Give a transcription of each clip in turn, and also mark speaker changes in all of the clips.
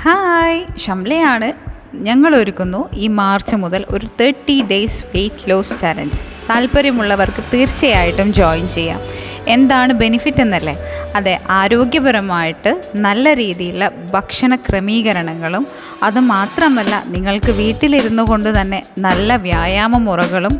Speaker 1: Hi, ഷംലയാണ്. ഞങ്ങൾ ഒരുക്കുന്നു ഈ മാർച്ച് മുതൽ ഒരു 30 ഡേയ്സ് വെയ്റ്റ് ലോസ് ചാലഞ്ച്. താല്പര്യമുള്ളവർക്ക് തീർച്ചയായിട്ടും ജോയിൻ ചെയ്യാം. എന്താണ് ബെനിഫിറ്റ് എന്നല്ലേ? അതെ, ആരോഗ്യപരമായിട്ട് നല്ല രീതിയിലുള്ള ഭക്ഷണ ക്രമീകരണങ്ങളും അതുമാത്രമല്ല നിങ്ങൾക്ക് വീട്ടിലിരുന്നു കൊണ്ട് തന്നെ നല്ല വ്യായാമ മുറകളും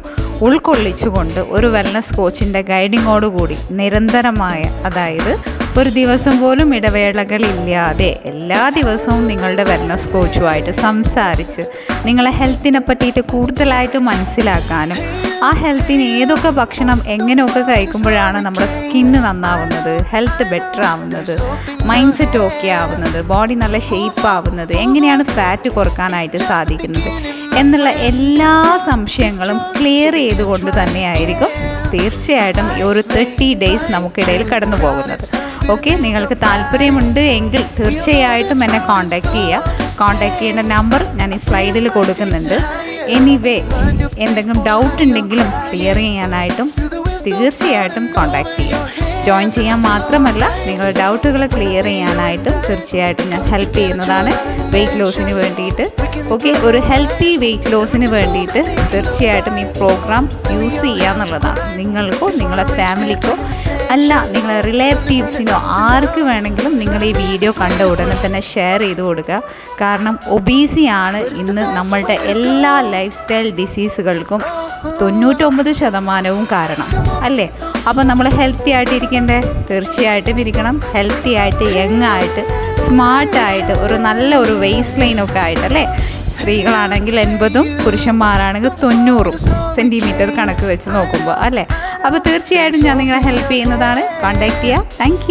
Speaker 1: ഉൾക്കൊള്ളിച്ചുകൊണ്ട് ഒരു വെൽനസ് കോച്ചിൻ്റെ ഗൈഡിങ്ങോടുകൂടി നിരന്തരമായ, അതായത് ഒരു ദിവസം പോലും ഇടവേളകളില്ലാതെ എല്ലാ ദിവസവും നിങ്ങളുടെ വെൽനസ് കോച്ചുമായിട്ട് സംസാരിച്ച് നിങ്ങളെ ഹെൽത്തിനെ പറ്റിയിട്ട് കൂടുതലായിട്ട് മനസ്സിലാക്കാനും ആ ഹെൽത്തിന് ഏതൊക്കെ ഭക്ഷണം എങ്ങനെയൊക്കെ കഴിക്കുമ്പോഴാണ് നമ്മുടെ സ്കിന്ന് നന്നാവുന്നത്, ഹെൽത്ത് ബെറ്റർ ആവുന്നത്, മൈൻഡ് സെറ്റ് ഓക്കെ ആവുന്നത്, ബോഡി നല്ല ഷേപ്പ് ആവുന്നത്, എങ്ങനെയാണ് ഫാറ്റ് കുറക്കാനായിട്ട് സാധിക്കുന്നത് എന്നുള്ള എല്ലാ സംശയങ്ങളും ക്ലിയർ ചെയ്തുകൊണ്ട് തന്നെയായിരിക്കും തീർച്ചയായിട്ടും ഈ ഒരു 30 ഡേയ്സ് നമുക്കിടയിൽ കടന്നു പോകുന്നത്. ഓക്കെ, നിങ്ങൾക്ക് താല്പര്യമുണ്ട് എങ്കിൽ തീർച്ചയായിട്ടും എന്നെ കോൺടാക്റ്റ് ചെയ്യേണ്ട നമ്പർ ഞാൻ ഈ സ്ലൈഡിൽ കൊടുക്കുന്നുണ്ട്. എനിവേ, എന്തെങ്കിലും ഡൗട്ട് ഉണ്ടെങ്കിലും ക്ലിയർ ചെയ്യാനായിട്ടും തീർച്ചയായിട്ടും കോൺടാക്റ്റ് ചെയ്യാം. ജോയിൻ ചെയ്യാൻ മാത്രമല്ല നിങ്ങളുടെ ഡൗട്ടുകൾ ക്ലിയർ ചെയ്യാനായിട്ടും തീർച്ചയായിട്ടും ഞാൻ ഹെൽപ്പ് ചെയ്യുന്നതാണ് വെയ്റ്റ് ലോസിന് വേണ്ടിയിട്ട്. ഓക്കെ, ഒരു ഹെൽത്തി വെയ്റ്റ് ലോസിന് വേണ്ടിയിട്ട് തീർച്ചയായിട്ടും ഈ പ്രോഗ്രാം യൂസ് ചെയ്യുക എന്നുള്ളതാണ്. നിങ്ങൾക്കോ നിങ്ങളുടെ ഫാമിലിക്കോ അല്ല, നിങ്ങളെ റിലേറ്റീവ്സിനോ ആർക്ക് വേണമെങ്കിലും നിങ്ങൾ ഈ വീഡിയോ കണ്ട ഉടനെ തന്നെ ഷെയർ ചെയ്ത് കൊടുക്കുക. കാരണം ഒബീസിയാണ് ഇന്ന് നമ്മളുടെ എല്ലാ ലൈഫ് സ്റ്റൈൽ ഡിസീസുകൾക്കും 99% കാരണം അല്ലേ? അപ്പോൾ നമ്മൾ ഹെൽത്തി ആയിട്ട് ഇരിക്കണ്ടേ? തീർച്ചയായിട്ടും ഇരിക്കണം. ഹെൽത്തി ആയിട്ട്, യങ് ആയിട്ട്, സ്മാർട്ടായിട്ട്, ഒരു നല്ല ഒരു വെയ്സ്റ്റ് ലൈനൊക്കെ ആയിട്ട് അല്ലേ? സ്ത്രീകളാണെങ്കിൽ 80ഉം പുരുഷന്മാരാണെങ്കിൽ 90 സെൻറ്റിമീറ്റർ കണക്ക് വെച്ച് നോക്കുമ്പോൾ അല്ലേ? അപ്പോൾ തീർച്ചയായിട്ടും ഞാൻ നിങ്ങളെ ഹെൽപ്പ് ചെയ്യുന്നതാണ്. കോൺടാക്റ്റ് ചെയ്യുക. താങ്ക്